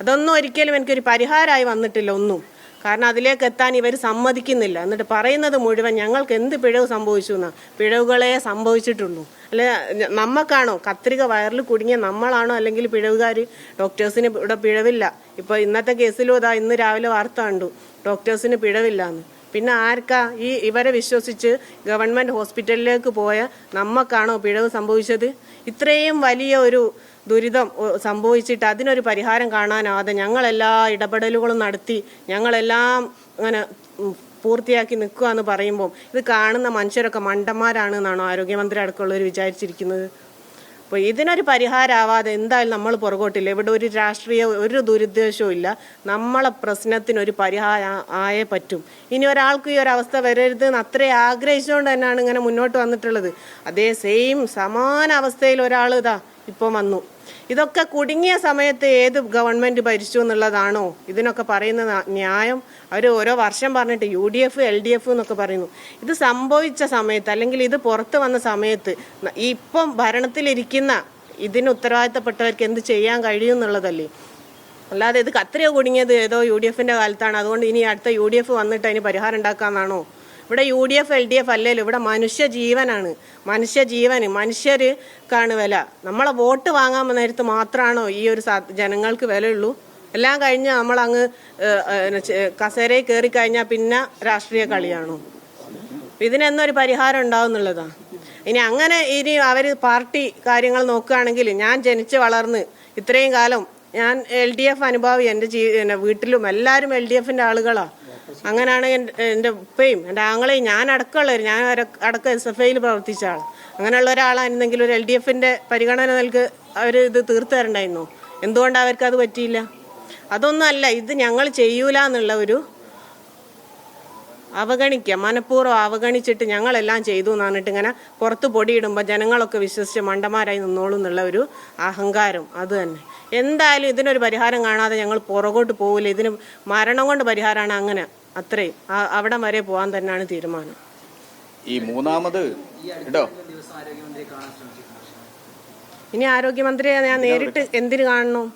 അതൊന്നും ഒരിക്കലും എനിക്കൊരു പരിഹാരമായി വന്നിട്ടില്ല ഒന്നും. കാരണം അതിലേക്ക് എത്താൻ ഇവർ സമ്മതിക്കുന്നില്ല. എന്നിട്ട് പറയുന്നത് മുഴുവൻ ഞങ്ങൾക്ക് എന്ത് പിഴവ് സംഭവിച്ചു എന്നാ. പിഴവുകളെ സംഭവിച്ചിട്ടുള്ളൂ. അല്ലെ നമുക്കാണോ കത്രിക വയറിൽ കുടുങ്ങിയ നമ്മളാണോ അല്ലെങ്കിൽ പിഴവുകാർ? ഡോക്ടേഴ്സിന് ഇവിടെ പിഴവില്ല. ഇപ്പോൾ ഇന്നത്തെ കേസിലും ഇതാ ഇന്ന് രാവിലെ വാർത്ത കണ്ടു, ഡോക്ടേഴ്സിന് പിഴവില്ലാന്ന്. പിന്നെ ആർക്കാ ഇവരെ വിശ്വസിച്ച് ഗവൺമെൻറ് ഹോസ്പിറ്റലിലേക്ക് പോയ നമുക്കാണോ പിഴവ് സംഭവിച്ചത്? ഇത്രയും വലിയ ഒരു ദുരിതം സംഭവിച്ചിട്ട് അതിനൊരു പരിഹാരം കാണാനാവാതെ ഞങ്ങളെല്ലാ ഇടപെടലുകളും നടത്തി ഞങ്ങളെല്ലാം അങ്ങനെ പൂർത്തിയാക്കി നിൽക്കുക എന്ന് പറയുമ്പോൾ ഇത് കാണുന്ന മനുഷ്യരൊക്കെ മണ്ടന്മാരാണ് എന്നാണോ ആരോഗ്യമന്ത്രി അടക്കമുള്ളവർ വിചാരിച്ചിരിക്കുന്നത്? അപ്പോൾ ഇതിനൊരു പരിഹാരമാവാതെ എന്തായാലും നമ്മൾ പുറകോട്ടില്ല. ഇവിടെ ഒരു രാഷ്ട്രീയ ഒരു ദുരുദ്ദേശവും ഇല്ല. നമ്മളെ പ്രശ്നത്തിനൊരു പരിഹാരം ആയേ പറ്റും. ഇനി ഒരാൾക്ക് ഈ ഒരു അവസ്ഥ വരരുത് എന്ന് അത്രയും ആഗ്രഹിച്ചുകൊണ്ട് തന്നെയാണ് ഇങ്ങനെ മുന്നോട്ട് വന്നിട്ടുള്ളത്. അതേ സെയിം സമാന അവസ്ഥയിൽ ഒരാൾ ഇതാ ഇപ്പം വന്നു. ഇതൊക്കെ കുടുങ്ങിയ സമയത്ത് ഏത് ഗവൺമെൻറ് ഭരിച്ചു എന്നുള്ളതാണോ ഇതിനൊക്കെ പറയുന്ന ന്യായം? അവർ ഓരോ വർഷം പറഞ്ഞിട്ട് UDF LDF എന്നൊക്കെ പറയുന്നു. ഇത് സംഭവിച്ച സമയത്ത് അല്ലെങ്കിൽ ഇത് പുറത്ത് വന്ന സമയത്ത് ഇപ്പം ഭരണത്തിലിരിക്കുന്ന ഇതിന് ഉത്തരവാദിത്തപ്പെട്ടവർക്ക് എന്ത് ചെയ്യാൻ കഴിയും എന്നുള്ളതല്ലേ. അല്ലാതെ ഇത് കത്രിക കുടുങ്ങിയത് ഏതോ UDFൻ്റെ കാലത്താണ്, അതുകൊണ്ട് ഇനി അടുത്ത UDF വന്നിട്ട് അതിന് പരിഹാരം ഉണ്ടാക്കാമെന്നാണോ? ഇവിടെ UDF LDF അല്ലല്ലോ, ഇവിടെ മനുഷ്യജീവനാണ്. മനുഷ്യജീവന് മനുഷ്യർക്കാണ് വില. നമ്മളെ വോട്ട് വാങ്ങാൻ നേരത്ത് മാത്രമാണോ ഈ ഒരു ജനങ്ങൾക്ക് വിലയുള്ളൂ? എല്ലാം കഴിഞ്ഞ് നമ്മളങ്ങ് കസേരയിൽ കയറി കഴിഞ്ഞാൽ പിന്നെ രാഷ്ട്രീയ കളിയാണോ? ഇതിനെന്നൊരു പരിഹാരം ഉണ്ടാവും എന്നുള്ളതാണ്. ഇനി അവർ പാർട്ടി കാര്യങ്ങൾ നോക്കുകയാണെങ്കിൽ ഞാൻ ജനിച്ച് വളർന്ന് ഇത്രയും കാലം ഞാൻ LDF അനുഭാവി. എൻ്റെ വീട്ടിലും എല്ലാവരും LDFൻ്റെ ആളുകളാണ്. അങ്ങനെയാണ് എൻ്റെ ഉപ്പയും എൻ്റെ ആങ്ങളെയും ഞാൻ ഞാൻ അടക്കം SFIയിൽ പ്രവർത്തിച്ച ആൾ. അങ്ങനെയുള്ള ഒരാളായിരുന്നെങ്കിൽ ഒരു LDFൻ്റെ പരിഗണന നൽകി അവർ ഇത് തീർത്തു തരണ്ടായിരുന്നു. എന്തുകൊണ്ടാണ് അവർക്ക് അത് പറ്റിയില്ല? അതൊന്നും അല്ല, ഇത് ഞങ്ങൾ ചെയ്യൂല എന്നുള്ള ഒരു അവഗണിക്കുക, മനഃപൂർവ്വം അവഗണിച്ചിട്ട് ഞങ്ങളെല്ലാം ചെയ്തു എന്ന് പറഞ്ഞിട്ട് ഇങ്ങനെ പുറത്ത് പൊടിയിടുമ്പോൾ ജനങ്ങളൊക്കെ വിശ്വസിച്ച് മണ്ടന്മാരായി നിന്നോളൂ എന്നുള്ള ഒരു അഹങ്കാരം. അത് തന്നെ. എന്തായാലും ഇതിനൊരു പരിഹാരം കാണാതെ ഞങ്ങൾ പുറകോട്ട് പോകില്ല. ഇതിന് മരണം കൊണ്ട് പരിഹാരമാണ്. അങ്ങനെ അത്രയും അവിടെ വരെ പോകാൻ തന്നെയാണ് തീരുമാനം. ഈ മൂന്നാമത് ഇനി ആരോഗ്യമന്ത്രിയെ ഞാൻ നേരിട്ട് എന്തിനു കാണണം?